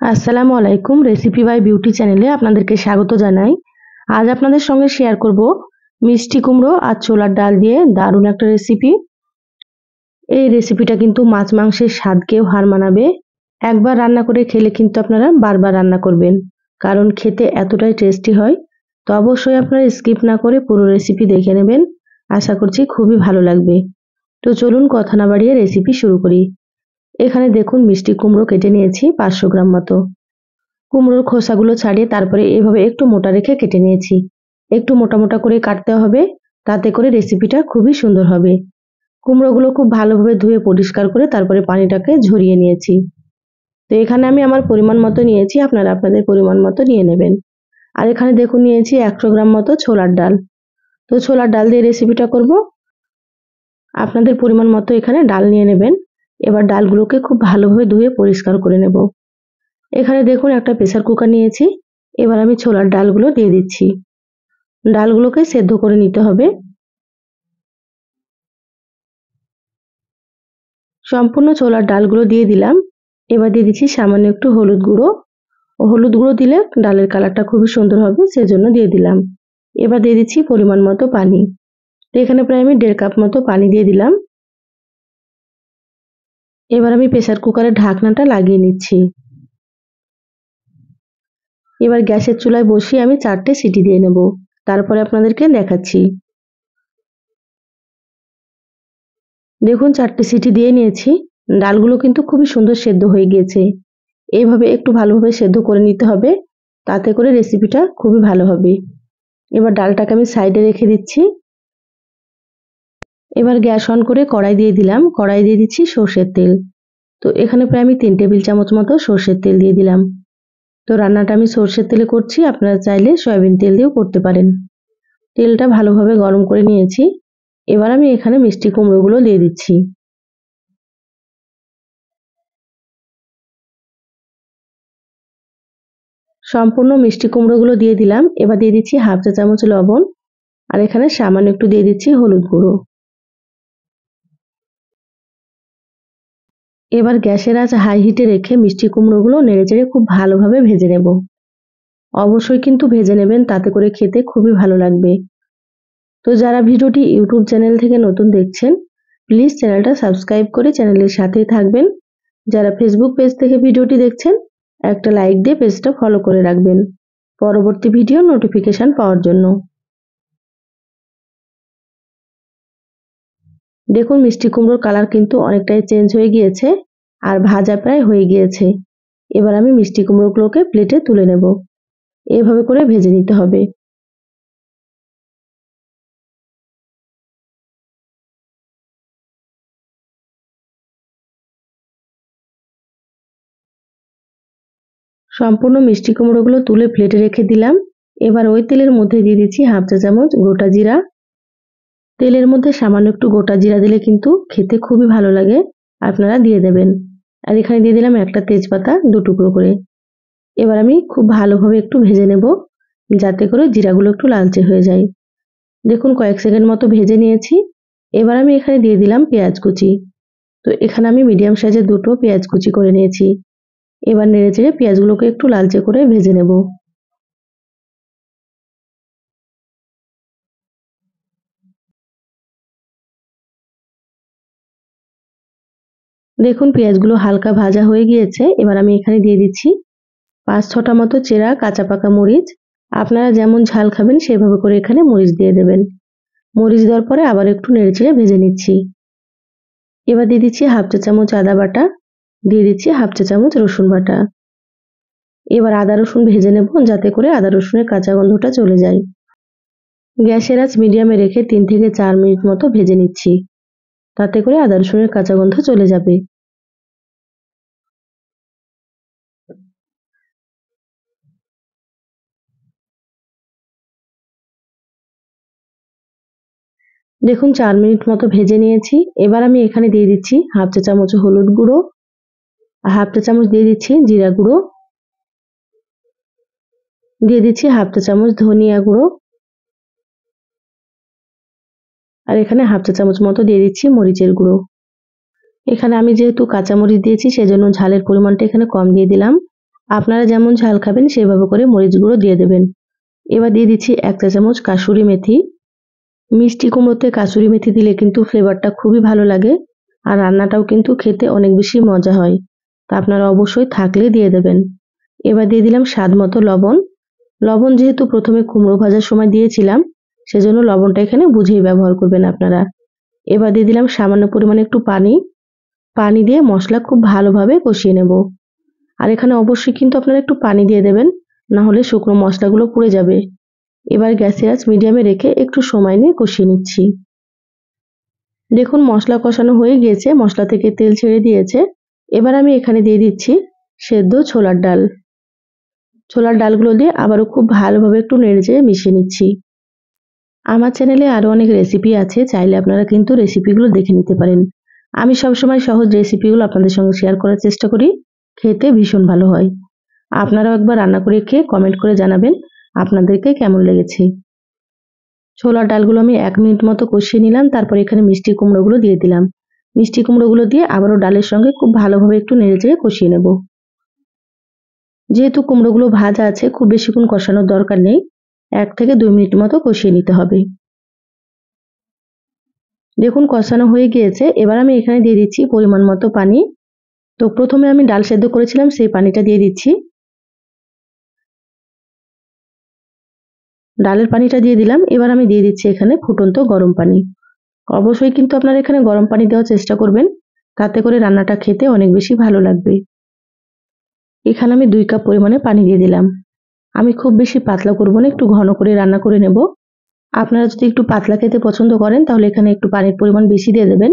আসসালামু আলাইকুম। Recipe by beauty চ্যানেলে আপনাদেরকে স্বাগত জানাই। আজ আপনাদের সঙ্গে শেয়ার করব মিষ্টি কুমড়ো আর ছোলার ডাল দিয়ে দারুণ একটা রেসিপি। এই রেসিপিটা কিন্তু মাছ মাংসের স্বাদকেও হার মানাবে। একবার রান্না করে খেলে কিন্তু আপনারা বারবার রান্না করবেন, কারণ খেতে এতটাই টেস্টি হয়। তো অবশ্যই আপনারা স্কিপ না করে পুরো রেসিপি দেখে নেবেন। আশা করছি খুবই ভালো লাগবে। তো চলুন কথা না বাড়িয়ে রেসিপি শুরু করি। এখানে দেখুন মিষ্টি কুমড়ো কেটে নিয়েছি 500 গ্রাম মতো। কুমড়োর খোসাগুলো ছাড়িয়ে তারপরে এভাবে একটু মোটা রেখে কেটে নিয়েছি। একটু মোটা মোটা করে কাটতে হবে, তাতে করে রেসিপিটা খুবই সুন্দর হবে। কুমড়োগুলো খুব ভালোভাবে ধুয়ে পরিষ্কার করে তারপরে পানিটাকে ঝরিয়ে নিয়েছি। তো এখানে আমি আমার পরিমাণ মতো নিয়েছি, আপনারা আপনাদের পরিমাণ মতো নিয়ে নেবেন। আর এখানে দেখুন নিয়েছি 100 গ্রাম মতো ছোলার ডাল। তো ছোলার ডাল দিয়ে রেসিপিটা করব। আপনাদের পরিমাণ মতো এখানে ডাল নিয়ে নেবেন। এবার ডালগুলোকে খুব ভালোভাবে ধুয়ে পরিষ্কার করে নেব। এখানে দেখুন একটা প্রেসার কুকার নিয়েছি। এবার আমি ছোলার ডালগুলো দিয়ে দিচ্ছি। ডালগুলোকে সেদ্ধ করে নিতে হবে। সম্পূর্ণ ছোলার ডালগুলো দিয়ে দিলাম। এবার দিয়ে দিচ্ছি সামান্য একটু হলুদ গুঁড়ো। হলুদ গুঁড়ো দিলে ডালের কালারটা খুবই সুন্দর হবে, সেজন্য দিয়ে দিলাম। এবার দিয়ে দিচ্ছি পরিমাণ মতো পানি। তো এখানে প্রায় আমি 1.5 কাপ মতো পানি দিয়ে দিলাম। এবার আমি প্রেসার কুকারের ঢাকনাটা লাগিয়ে নিচ্ছি। এবার গ্যাসের চুলায় বসিয়ে আমি 4টে সিটি দিয়ে নেব, তারপরে আপনাদেরকে দেখাচ্ছি। দেখুন 4টে সিটি দিয়ে নিয়েছি। ডালগুলো কিন্তু খুবই সুন্দর সেদ্ধ হয়ে গিয়েছে। এইভাবে একটু ভালোভাবে সেদ্ধ করে নিতে হবে, তাতে করে রেসিপিটা খুবই ভালো হবে। এবার ডালটাকে আমি সাইডে রেখে দিচ্ছি। এবার গ্যাস অন করে কড়াই দিয়ে দিলাম। কড়াই দিয়ে দিচ্ছি সর্ষের তেল। তো এখানে প্রায় আমি 3 টেবিল চামচ মতো সর্ষের তেল দিয়ে দিলাম। তো রান্নাটা আমি সর্ষের তেলে করছি, আপনারা চাইলে সয়াবিন তেল দিয়েও করতে পারেন। তেলটা ভালোভাবে গরম করে নিয়েছি। এবার আমি এখানে মিষ্টি কুমড়োগুলো দিয়ে দিচ্ছি। সম্পূর্ণ মিষ্টি কুমড়োগুলো দিয়ে দিলাম। এবার দিয়ে দিচ্ছি হাফ চা চামচ লবণ, আর এখানে সামান্য একটু দিয়ে দিচ্ছি হলুদ গুঁড়ো। এবার গ্যাসের আঁচ হাই হিটে রেখে মিষ্টি কুমড়োগুলো নেড়েচেড়ে খুব ভালোভাবে ভেজে নেব। অবশ্যই কিন্তু ভেজে নেবেন, তাতে করে খেতে খুবই ভালো লাগবে। তো যারা ভিডিওটি ইউটিউব চ্যানেল থেকে নতুন দেখছেন, প্লিজ চ্যানেলটা সাবস্ক্রাইব করে চ্যানেলের সাথেই থাকবেন। যারা ফেসবুক পেজ থেকে ভিডিওটি দেখছেন, একটা লাইক দিয়ে পেজটা ফলো করে রাখবেন পরবর্তী ভিডিও নোটিফিকেশন পাওয়ার জন্য। দেখুন মিষ্টি কুমড়োর কালার কিন্তু অনেকটাই চেঞ্জ হয়ে গিয়েছে, আর ভাজা প্রায় হয়ে গিয়েছে। এবার আমি মিষ্টি কুমড়োগুলোকে প্লেটে তুলে নেব। এভাবে করে ভেজে নিতে হবে। সম্পূর্ণ মিষ্টি কুমড়োগুলো তুলে প্লেটে রেখে দিলাম। এবার ওই তেলের মধ্যে দিয়ে দিচ্ছি হাফ চা চামচ গোটা জিরা। তেলের মধ্যে সামান্য একটু গোটা জিরা দিলে কিন্তু খেতে খুবই ভালো লাগে, আপনারা দিয়ে দেবেন। আর এখানে দিয়ে দিলাম একটা তেজপাতা 2 টুকরো করে। এবার আমি খুব ভালোভাবে একটু ভেজে নেব, যাতে করে জিরাগুলো একটু লালচে হয়ে যায়। দেখুন কয়েক সেকেন্ড মতো ভেজে নিয়েছি। এবার আমি এখানে দিয়ে দিলাম পেঁয়াজ কুচি। তো এখানে আমি মিডিয়াম সাইজের 2টো পেঁয়াজ কুচি করে নিয়েছি। এবার নেড়েচেড়ে পেঁয়াজগুলোকে একটু লালচে করে ভেজে নেব। দেখুন পেঁয়াজগুলো হালকা ভাজা হয়ে গিয়েছে। এবার আমি এখানে দিয়ে দিচ্ছি 5-6টা মতো চেরা কাঁচা পাকা মরিচ। আপনারা যেমন ঝাল খাবেন সেভাবে করে এখানে মরিচ দিয়ে দেবেন। মরিচ দেওয়ার পরে আবার একটু নেড়েচেড়ে ভেজে নিচ্ছি। এবার দিয়ে দিচ্ছি হাফ চা চামচ আদা বাটা, দিয়ে দিচ্ছি হাফ চা চামচ রসুন বাটা। এবার আদা রসুন ভেজে নেব, যাতে করে আদা রসুনের কাঁচা গন্ধটা চলে যায়। গ্যাসের আঁচ মিডিয়ামে রেখে 3 থেকে 4 মিনিট মতো ভেজে নিচ্ছি, তাতে করে আদা রসুনের কাঁচা গন্ধ চলে যাবে। দেখুন 4 মিনিট মতো ভেজে নিয়েছি। এবার আমি এখানে দিয়ে দিচ্ছি হাফ চা চামচ হলুদ গুঁড়ো, হাফ চা চামচ দিয়ে দিচ্ছি জিরা গুঁড়ো, দিয়ে দিচ্ছি হাফ চা চামচ ধনিয়া গুঁড়ো, আর এখানে হাফ চা চামচ মতো দিয়ে দিচ্ছি মরিচের গুঁড়ো। এখানে আমি যেহেতু কাঁচা মরিচ দিয়েছি, সেজন্য ঝালের পরিমাণটা এখানে কম দিয়ে দিলাম। আপনারা যেমন ঝাল খাবেন সেভাবে করে মরিচ গুঁড়ো দিয়ে দেবেন। এবার দিয়ে দিচ্ছি 1 চা চামচ কাসুরি মেথি। মিষ্টি কুমড়োতে কাসুরি মেথি দিলে কিন্তু ফ্লেভারটা খুবই ভালো লাগে আর রান্নাটাও কিন্তু খেতে অনেক বেশি মজা হয়। তা আপনারা অবশ্যই থাকলে দিয়ে দেবেন। এবার দিয়ে দিলাম স্বাদ মতো লবণ। লবণ যেহেতু প্রথমে কুমড়ো ভাজার সময় দিয়েছিলাম, সেজন্য লবণটা এখানে বুঝেই ব্যবহার করবেন আপনারা। এবার দিয়ে দিলাম সামান্য পরিমাণে একটু পানি। পানি দিয়ে মশলা খুব ভালোভাবে কষিয়ে নেব। আর এখানে অবশ্যই কিন্তু আপনারা একটু পানি দিয়ে দেবেন, না হলে শুকনো মশলাগুলো পুড়ে যাবে। এবার গ্যাসের আঁচ মিডিয়ামে রেখে একটু সময় নিয়ে কষিয়ে নিচ্ছি। দেখুন মশলা কষানো হয়ে গিয়েছে, মশলা থেকে তেল ছেড়ে দিয়েছে। এবার আমি এখানে দিয়ে দিচ্ছি সেদ্ধ ছোলার ডাল। ছোলার ডালগুলো দিয়ে আবারও খুব ভালোভাবে একটু নেড়েচেড়ে মিশিয়ে নিচ্ছি। আমার চ্যানেলে আরও অনেক রেসিপি আছে, চাইলে আপনারা কিন্তু রেসিপিগুলো দেখে নিতে পারেন। আমি সবসময় সহজ রেসিপিগুলো আপনাদের সঙ্গে শেয়ার করার চেষ্টা করি, খেতে ভীষণ ভালো হয়। আপনারাও একবার রান্না করে খেয়ে কমেন্ট করে জানাবেন আপনাদেরকে কেমন লেগেছে। ছোলার ডালগুলো আমি 1 মিনিট মতো কষিয়ে নিলাম, তারপর এখানে মিষ্টি কুমড়োগুলো দিয়ে দিলাম। মিষ্টি কুমড়োগুলো দিয়ে আবারও ডালের সঙ্গে খুব ভালোভাবে একটু নেড়েচেড়ে কষিয়ে নেব। যেহেতু কুমড়োগুলো ভাজা আছে, খুব বেশিক্ষণ কষানোর দরকার নেই, 1 থেকে 2 মিনিট মতো কষিয়ে নিতে হবে। দেখুন কষানো হয়ে গিয়েছে, এবার আমি এখানে দিয়ে দিচ্ছি পরিমাণ মতো পানি। তো প্রথমে আমি ডাল সেদ্ধ করেছিলাম সেই পানিটা দিয়ে দিচ্ছি। ডালের পানিটা দিয়ে দিলাম, এবার আমি দিয়ে দিচ্ছি এখানে ফুটন্ত গরম পানি। অবশ্যই কিন্তু আপনারা এখানে গরম পানি দেওয়ার চেষ্টা করবেন, তাতে করে রান্নাটা খেতে অনেক বেশি ভালো লাগবে। এখানে আমি 2 কাপ পরিমাণে পানি দিয়ে দিলাম। আমি খুব বেশি পাতলা করব না, একটু ঘন করে রান্না করে নেব। আপনারা যদি একটু পাতলা খেতে পছন্দ করেন তাহলে এখানে একটু পানির পরিমাণ বেশি দিয়ে দেবেন।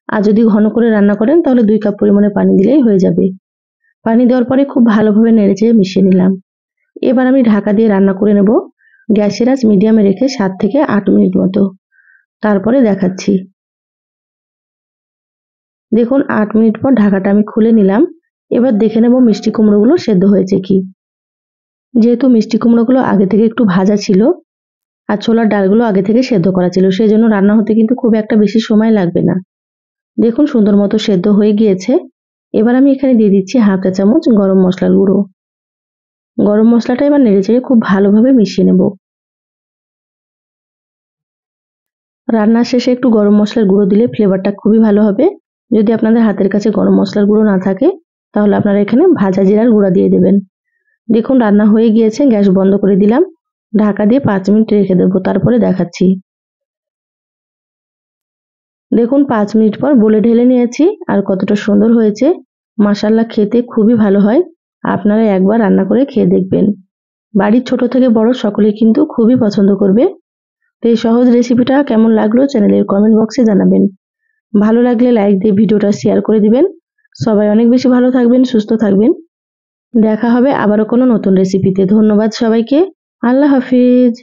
আর যদি ঘন করে রান্না করেন তাহলে 2 কাপ পরিমাণে পানি দিলেই হয়ে যাবে। পানি দেওয়ার পরে খুব ভালোভাবে নেড়েচেড়ে মিশিয়ে নিলাম। এবার আমি ঢাকা দিয়ে রান্না করে নেব। গ্যাসের আঁচ মিডিয়ামে রেখে 7 থেকে 8 মিনিট মতো। তারপরে দেখাচ্ছি। দেখুন 8 মিনিট পর ঢাকাটা আমি খুলে নিলাম। এবার দেখে নেব মিষ্টি কুমড়োগুলো সেদ্ধ হয়েছে কি। যেহেতু মিষ্টি কুমড়োগুলো আগে থেকে একটু ভাজা ছিল আর ছোলার ডালগুলো আগে থেকে সেদ্ধ করা ছিল, সেজন্য রান্না হতে কিন্তু খুব একটা বেশি সময় লাগবে না। দেখুন সুন্দর মতো সেদ্ধ হয়ে গিয়েছে। এবার আমি এখানে দিয়ে দিচ্ছি 1/2 চা চামচ গরম মশলার গুঁড়ো। গরম মশলাটা এবার নেড়েচেড়ে খুব ভালোভাবে মিশিয়ে নেব। রান্নার শেষে একটু গরম মশলার গুঁড়ো দিলে ফ্লেভারটা খুবই ভালো হবে। যদি আপনাদের হাতের কাছে গরম মশলার গুঁড়ো না থাকে তাহলে আপনারা এখানে ভাজা জিরার গুঁড়া দিয়ে দেবেন। দেখুন রান্না হয়ে গিয়েছে, গ্যাস বন্ধ করে দিলাম। ঢাকা দিয়ে 5 মিনিট রেখে দেবো, তারপরে দেখাচ্ছি। দেখুন 5 মিনিট পর বলে ঢেলে নিয়েছি আর কতটা সুন্দর হয়েছে। মাশাআল্লাহ খেতে খুবই ভালো হয়। আপনারা একবার রান্না করে খেয়ে দেখবেন। বাড়ির ছোট থেকে বড় সকলেই কিন্তু খুবই পছন্দ করবে। তো এই সহজ রেসিপিটা কেমন লাগলো চ্যানেলের কমেন্ট বক্সে জানাবেন। ভালো লাগলে লাইক দিয়ে ভিডিওটা শেয়ার করে দিবেন। সবাই অনেক বেশি ভালো থাকবেন, সুস্থ থাকবেন। দেখা হবে আবারও কোনো নতুন রেসিপিতে। ধন্যবাদ সবাইকে। আল্লাহ হাফিজ।